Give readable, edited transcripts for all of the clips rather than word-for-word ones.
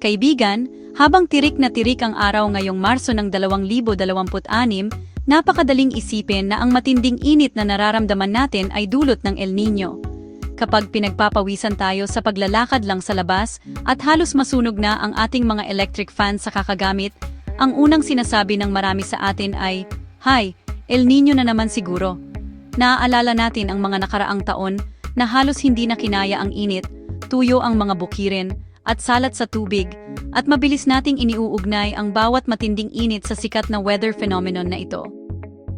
Kaibigan, habang tirik na tirik ang araw ngayong Marso ng 2026, napakadaling isipin na ang matinding init na nararamdaman natin ay dulot ng El Niño. Kapag pinagpapawisan tayo sa paglalakad lang sa labas at halos masunog na ang ating mga electric fan sa kakagamit, ang unang sinasabi ng marami sa atin ay, "Hay, El Niño na naman siguro." Naaalala natin ang mga nakaraang taon na halos hindi na kinaya ang init, tuyo ang mga bukirin, at salat sa tubig, at mabilis nating iniuugnay ang bawat matinding init sa sikat na weather phenomenon na ito.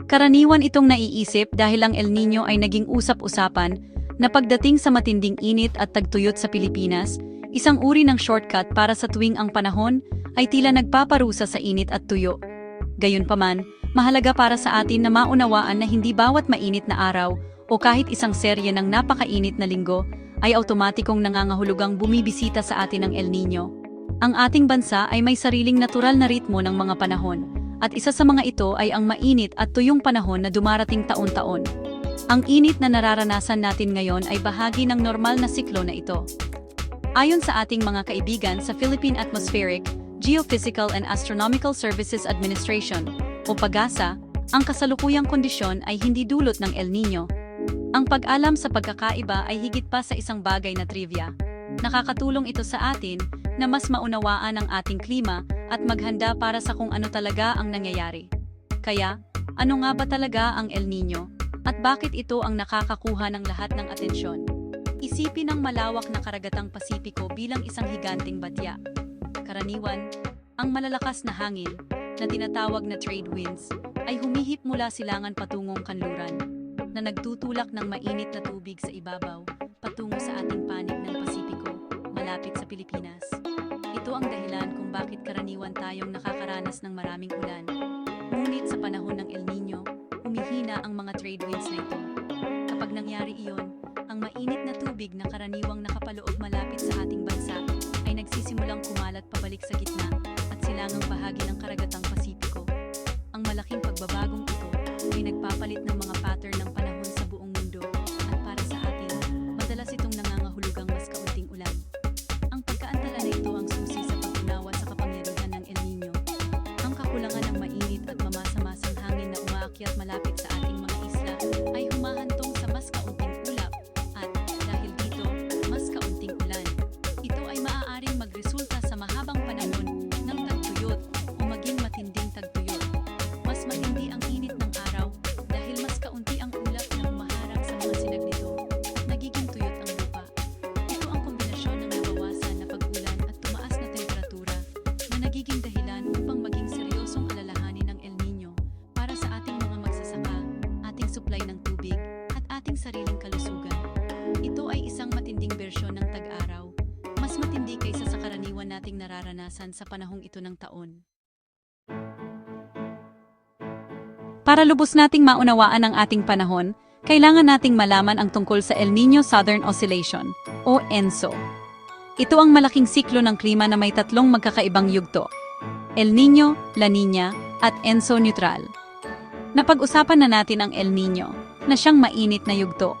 Karaniwan itong naiisip dahil ang El Niño ay naging usap-usapan na pagdating sa matinding init at tagtuyot sa Pilipinas, isang uri ng shortcut para sa tuwing ang panahon ay tila nagpaparusa sa init at tuyo. Gayunpaman, mahalaga para sa atin na maunawaan na hindi bawat mainit na araw o kahit isang serye ng napakainit na linggo ay automatikong nangangahulugang bumibisita sa atin ng El Niño. Ang ating bansa ay may sariling natural na ritmo ng mga panahon, at isa sa mga ito ay ang mainit at tuyong panahon na dumarating taon-taon. Ang init na nararanasan natin ngayon ay bahagi ng normal na siklo na ito. Ayon sa ating mga kaibigan sa Philippine Atmospheric, Geophysical and Astronomical Services Administration, o PAGASA, ang kasalukuyang kondisyon ay hindi dulot ng El Niño. Ang pag-alam sa pagkakaiba ay higit pa sa isang bagay na trivia. Nakakatulong ito sa atin na mas maunawaan ang ating klima at maghanda para sa kung ano talaga ang nangyayari. Kaya, ano nga ba talaga ang El Niño? At bakit ito ang nakakakuha ng lahat ng atensyon? Isipin ang malawak na karagatang Pasipiko bilang isang higanting batya. Karaniwan, ang malalakas na hangin, na tinatawag na trade winds, ay humihip mula silangan patungong kanluran, na nagtutulak ng mainit na tubig sa ibabaw patungo sa ating panig ng Pasipiko, malapit sa Pilipinas. Ito ang dahilan kung bakit karaniwan tayong nakakaranas ng maraming ulan. Ngunit sa panahon ng El Niño, humihina ang mga trade winds na ito. Kapag nangyari iyon, ang mainit na tubig na karaniwang nakapaloob malapit sa ating bansa ay nagsisimulang kumalat pabalik sa gitna at silangang bahagi ng karagatang Pasipiko. Ang malaking pagbabagong ito ay nagpapalit ng mga pattern ng panahon sa buong mundo, at para sa atin, madalas itong nangangahulugang mas kaunting ulan. Ang pagkaantala na ito ang susi sa pag-unawa sa kapangyarihan ng El Niño. Ang kakulangan ng mainit at mamasa-masang hangin na umaakyat malapit sa ating mga isla ay humahantong sa mas kaunting ulap, at dahil dito, mas kaunting ulan. Ito ay maaaring magresulta sa mahabang panahon ng tagtuyot o maging matinding tagtuyot. Mas matindi ang init ng araw dahil mas kaunti ang ulap na humaharang sa mga sinaglito at nagiging tuyot ang lupa. Ito ang kombinasyon ng nabawasan na pag-ulan at tumaas na temperatura na nagiging dahilan upang maging seryosong alalahanin ng El Niño para sa ating mga magsasaka, ating supply ng tubig, at ating sariling kalusugan. Ito ay isang matinding bersyon ng tag-araw, mas matindi kaysa sa karaniwan nating nararanasan sa panahong ito ng taon. Para lubos nating maunawaan ang ating panahon, kailangan nating malaman ang tungkol sa El Niño Southern Oscillation, o ENSO. Ito ang malaking siklo ng klima na may tatlong magkakaibang yugto: El Niño, La Niña, at ENSO neutral. Napag-usapan na natin ang El Niño, na siyang mainit na yugto.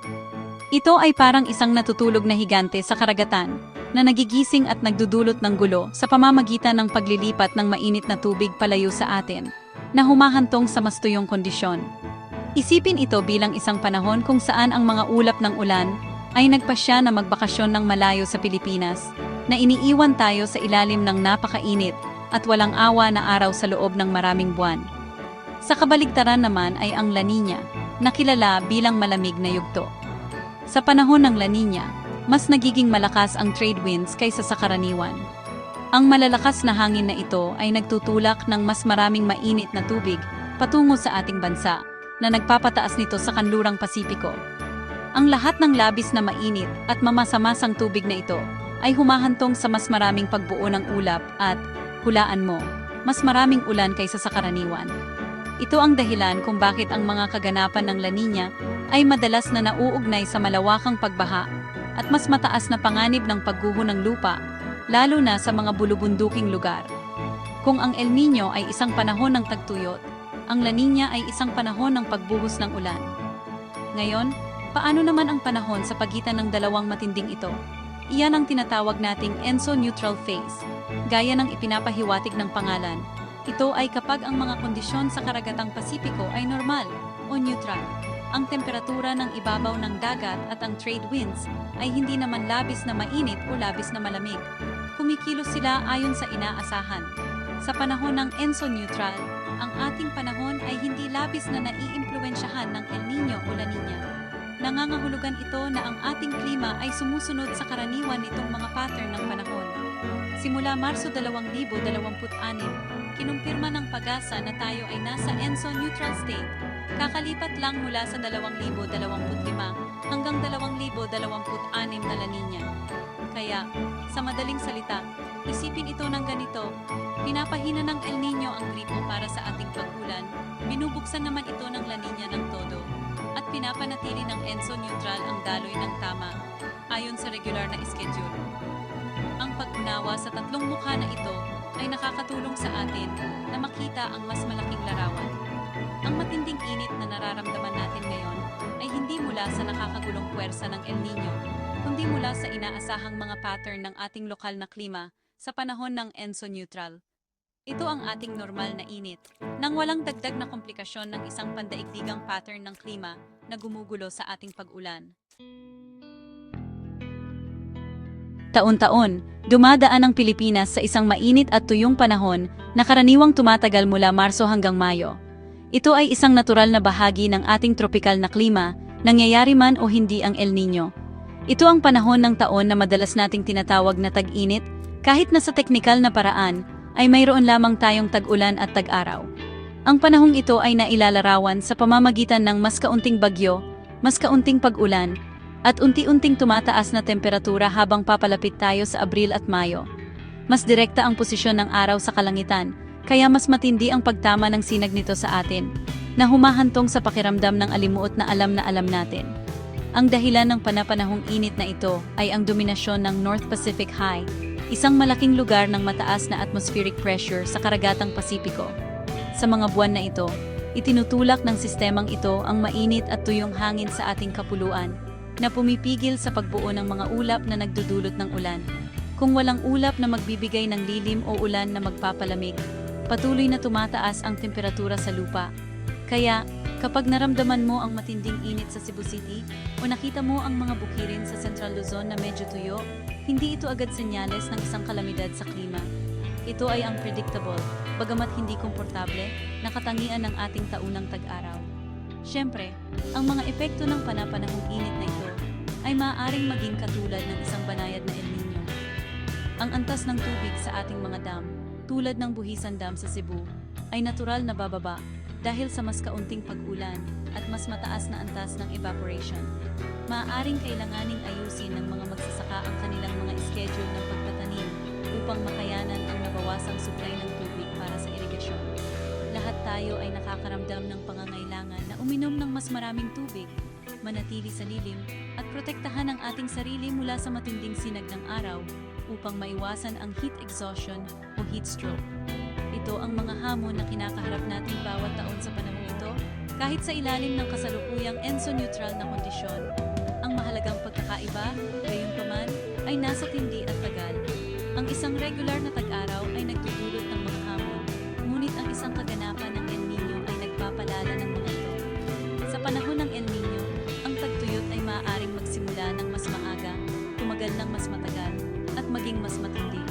Ito ay parang isang natutulog na higante sa karagatan, na nagigising at nagdudulot ng gulo sa pamamagitan ng paglilipat ng mainit na tubig palayo sa atin, na humahantong sa mas tuyong kondisyon. Isipin ito bilang isang panahon kung saan ang mga ulap ng ulan ay nagpasya na magbakasyon ng malayo sa Pilipinas, na iniiwan tayo sa ilalim ng napakainit at walang awa na araw sa loob ng maraming buwan. Sa kabaligtaran naman ay ang La Niña, na kilala bilang malamig na yugto. Sa panahon ng La Niña, mas nagiging malakas ang trade winds kaysa sa karaniwan. Ang malalakas na hangin na ito ay nagtutulak ng mas maraming mainit na tubig patungo sa ating bansa, na nagpapataas nito sa kanlurang Pasipiko. Ang lahat ng labis na mainit at mamasa-masang tubig na ito ay humahantong sa mas maraming pagbuo ng ulap at, hulaan mo, mas maraming ulan kaysa sa karaniwan. Ito ang dahilan kung bakit ang mga kaganapan ng La Niña ay madalas na nauugnay sa malawakang pagbaha at mas mataas na panganib ng pagguho ng lupa, lalo na sa mga bulubunduking lugar. Kung ang El Niño ay isang panahon ng tagtuyot, ang La Niña ay isang panahon ng pagbuhos ng ulan. Ngayon, paano naman ang panahon sa pagitan ng dalawang matinding ito? Iyan ang tinatawag nating ENSO-neutral phase. Gaya ng ipinapahiwatig ng pangalan, ito ay kapag ang mga kondisyon sa karagatang Pasipiko ay normal o neutral. Ang temperatura ng ibabaw ng dagat at ang trade winds ay hindi naman labis na mainit o labis na malamig. Kumikilos sila ayon sa inaasahan. Sa panahon ng ENSO-neutral, ang ating panahon ay hindi labis na naiimpluwensyahan ng El Niño o La Niña. Nangangahulugan ito na ang ating klima ay sumusunod sa karaniwan nitong mga pattern ng panahon. Simula Marso 2026, kinumpirma ng PAGASA na tayo ay nasa ENSO-neutral state. Kakalipat lang mula sa 2025 hanggang 2026 na La Niña. Kaya, sa madaling salita, isipin ito ng ganito, pinapahina ng El Niño ang ritmo para sa ating pag-ulan, binubuksan naman ito ng La Niña ng todo, at pinapanatili ng ENSO-neutral ang daloy ng tama, ayon sa regular na schedule. Ang pag-unawa sa tatlong mukha na ito ay nakakatulong sa atin na makita ang mas malaking larawan. Ang matinding init na nararamdaman natin ngayon ay hindi mula sa nakakagulong puwersa ng El Niño, kundi mula sa inaasahang mga pattern ng ating lokal na klima sa panahon ng ENSO-neutral. Ito ang ating normal na init, nang walang dagdag na komplikasyon ng isang pandaigdigang pattern ng klima na gumugulo sa ating pag-ulan. Taon-taon, dumadaan ang Pilipinas sa isang mainit at tuyong panahon na karaniwang tumatagal mula Marso hanggang Mayo. Ito ay isang natural na bahagi ng ating tropikal na klima, nangyayari man o hindi ang El Niño. Ito ang panahon ng taon na madalas nating tinatawag na tag-init, kahit na sa teknikal na paraan, ay mayroon lamang tayong tag-ulan at tag-araw. Ang panahong ito ay nailalarawan sa pamamagitan ng mas kaunting bagyo, mas kaunting pag-ulan, at unti-unting tumataas na temperatura habang papalapit tayo sa Abril at Mayo. Mas direkta ang posisyon ng araw sa kalangitan, kaya mas matindi ang pagtama ng sinag nito sa atin, na humahantong sa pakiramdam ng alimuot na alam natin. Ang dahilan ng panapanahong init na ito ay ang dominasyon ng North Pacific High, isang malaking lugar ng mataas na atmospheric pressure sa karagatang Pasipiko. Sa mga buwan na ito, itinutulak ng sistemang ito ang mainit at tuyong hangin sa ating kapuluan, na pumipigil sa pagbuo ng mga ulap na nagdudulot ng ulan. Kung walang ulap na magbibigay ng lilim o ulan na magpapalamig, patuloy na tumataas ang temperatura sa lupa. Kaya, kapag naramdaman mo ang matinding init sa Cebu City o nakita mo ang mga bukirin sa Central Luzon na medyo tuyo, hindi ito agad senyales ng isang kalamidad sa klima. Ito ay unpredictable, bagamat hindi komportable, na katangian ng ating taunang tag-araw. Siyempre, ang mga epekto ng panapanahong init na ito ay maaaring maging katulad ng isang banayad na El Niño. Ang antas ng tubig sa ating mga dam, tulad ng Buhisan Dam sa Cebu, ay natural na bababa dahil sa mas kaunting pag-ulan at mas mataas na antas ng evaporation. Maaaring kailanganing ayusin ng mga magsasaka ang kanilang mga schedule ng pagtatanim upang makayanan ang nabawasang supply ng tubig para sa irigasyon. Lahat tayo ay nakakaramdam ng pangangailangan na uminom ng mas maraming tubig, manatili sa lilim, at protektahan ang ating sarili mula sa matinding sinag ng araw upang maiwasan ang heat exhaustion o heat stroke. Ito ang mga hamon na kinakaharap natin bawat taon sa panahon ito, kahit sa ilalim ng kasalukuyang ENSO-neutral na kondisyon. Ang mahalagang pagkakaiba, gayunpaman, ay nasa tindi at tagal. Ang isang regular na tag-araw ay nagdudulot ng mga hamon, ngunit ang isang kaganapan ng El Niño ay nagpapalala ng mga ito. Sa panahon ng El Niño, ang tagtuyot ay maaaring magsimula ng mas maaga, tumagal ng mas matagal, at maging mas matindi.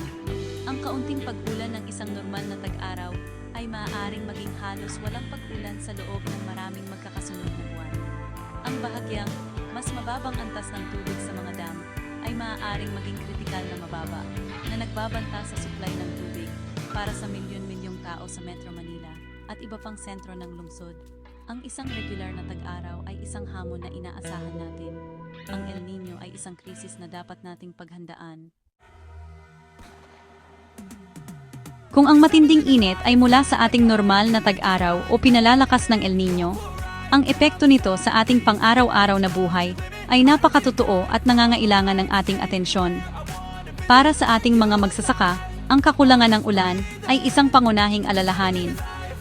Ang kaunting pag-ulan ng isang normal na tag-araw ay maaaring maging halos walang pag-ulan sa loob ng maraming magkakasunod na buwan. Ang bahagyang, mas mababang antas ng tubig sa mga dam ay maaaring maging kritikal na mababa, na nagbabanta sa supply ng tubig para sa milyon-milyong tao sa Metro Manila at iba pang sentro ng lungsod. Ang isang regular na tag-araw ay isang hamon na inaasahan natin. Ang El Niño ay isang krisis na dapat nating paghandaan. Kung ang matinding init ay mula sa ating normal na tag-araw o pinalalakas ng El Niño, ang epekto nito sa ating pang-araw-araw na buhay ay napakatotoo at nangangailangan ng ating atensyon. Para sa ating mga magsasaka, ang kakulangan ng ulan ay isang pangunahing alalahanin.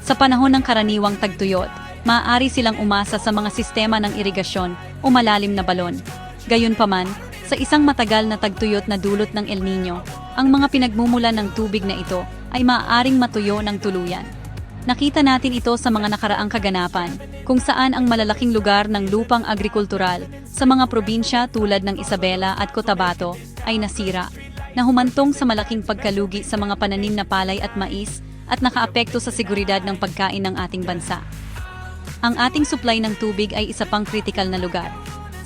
Sa panahon ng karaniwang tagtuyot, maaari silang umasa sa mga sistema ng irigasyon o malalim na balon. Gayunpaman, Sa isang matagal na tagtuyot na dulot ng El Nino, ang mga pinagmumulan ng tubig na ito ay maaaring matuyo ng tuluyan. Nakita natin ito sa mga nakaraang kaganapan, kung saan ang malalaking lugar ng lupang agrikultural sa mga probinsya tulad ng Isabela at Cotabato ay nasira, na humantong sa malaking pagkalugi sa mga pananim na palay at mais at nakaapekto sa seguridad ng pagkain ng ating bansa. Ang ating supply ng tubig ay isa pang kritikal na lugar.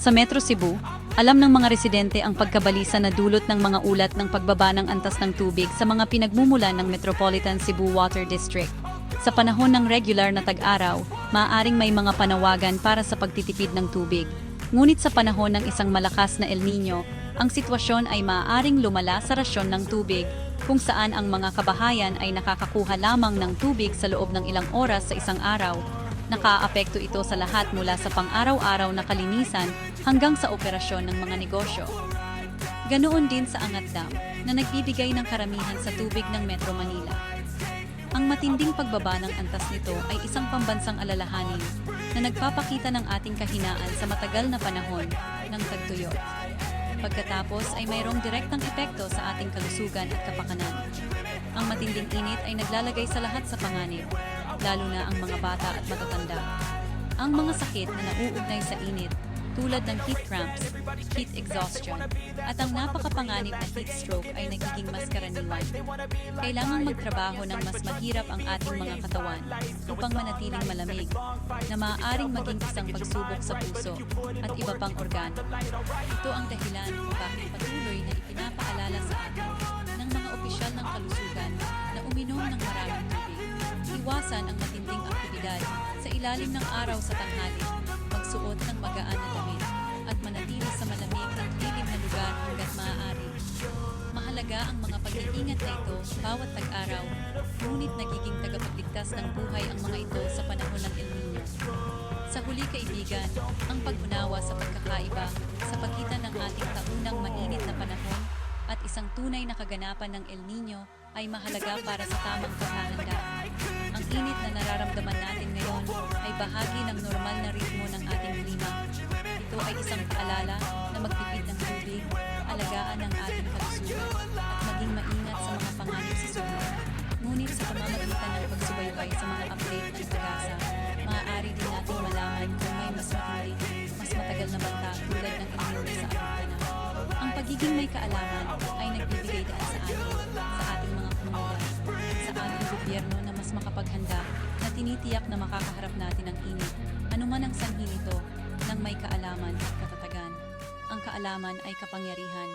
Sa Metro Cebu, alam ng mga residente ang pagkabalisa na dulot ng mga ulat ng pagbaba ng antas ng tubig sa mga pinagmumulan ng Metropolitan Cebu Water District. Sa panahon ng regular na tag-araw, maaaring may mga panawagan para sa pagtitipid ng tubig. Ngunit sa panahon ng isang malakas na El Nino, ang sitwasyon ay maaaring lumala sa rasyon ng tubig, kung saan ang mga kabahayan ay nakakakuha lamang ng tubig sa loob ng ilang oras sa isang araw. Nakaapekto ito sa lahat mula sa pang-araw-araw na kalinisan hanggang sa operasyon ng mga negosyo. Ganoon din sa Angat Dam, na nagbibigay ng karamihan sa tubig ng Metro Manila. Ang matinding pagbaba ng antas nito ay isang pambansang alalahanin na nagpapakita ng ating kahinaan sa matagal na panahon ng tagtuyot. Pagkatapos ay mayroong direktang epekto sa ating kalusugan at kapakanan. Ang matinding init ay naglalagay sa lahat sa panganib, lalo na ang mga bata at matatanda. Ang mga sakit na nauugnay sa init, tulad ng heat cramps, heat exhaustion, at ang napakapanganib na heat stroke ay nagiging mas karaniwan. Kailangang magtrabaho ng mas mahirap ang ating mga katawan upang manatiling malamig, na maaaring maging isang pagsubok sa puso at iba pang organo. Ito ang dahilan kung bakit patuloy na ipinapaalala sa atin ng mga opisyal ng kalusugan na uminom ng maraming tubig. Iwasan ang matinding aktibidad sa ilalim ng araw sa tanghali, magsuot ng magaan na damit, at manatili sa malamig at lilim na lugar hanggat maaari. Mahalaga ang mga pag-iingat na ito bawat tag-araw, ngunit nagiging tagapagligtas ng buhay ang mga ito sa panahon ng El Nino. Sa huli kaibigan, ang pag-unawa sa pagkakaiba sa pagitan ng ating taunang mainit na panahon at isang tunay na kaganapan ng El Nino ay mahalaga para sa tamang paghahanda. Ang init na nararamdaman natin ngayon ay bahagi ng normal na ritmo ng ating klima. Ito ay isang paalala na magtipid ng tubig, alagaan ang ating kalusugan, at maging maingat sa mga panganib sa susunod. Ngunit sa pamamagitan ng pagsubaybay sa mga update ng pag-asa, maaari din nating malaman kung may mas matindi, mas matagal na banta tulad ng El Nino sa ating panahon. Ang pagiging may kaalaman ay nagbibigay daan sa atin, sa ating mga komunidad, sa ating gobyerno na mas makapaghanda na tinitiyak na makakaharap natin ang init, anuman ang sanhi nito, ng may kaalaman at katatagan. Ang kaalaman ay kapangyarihan.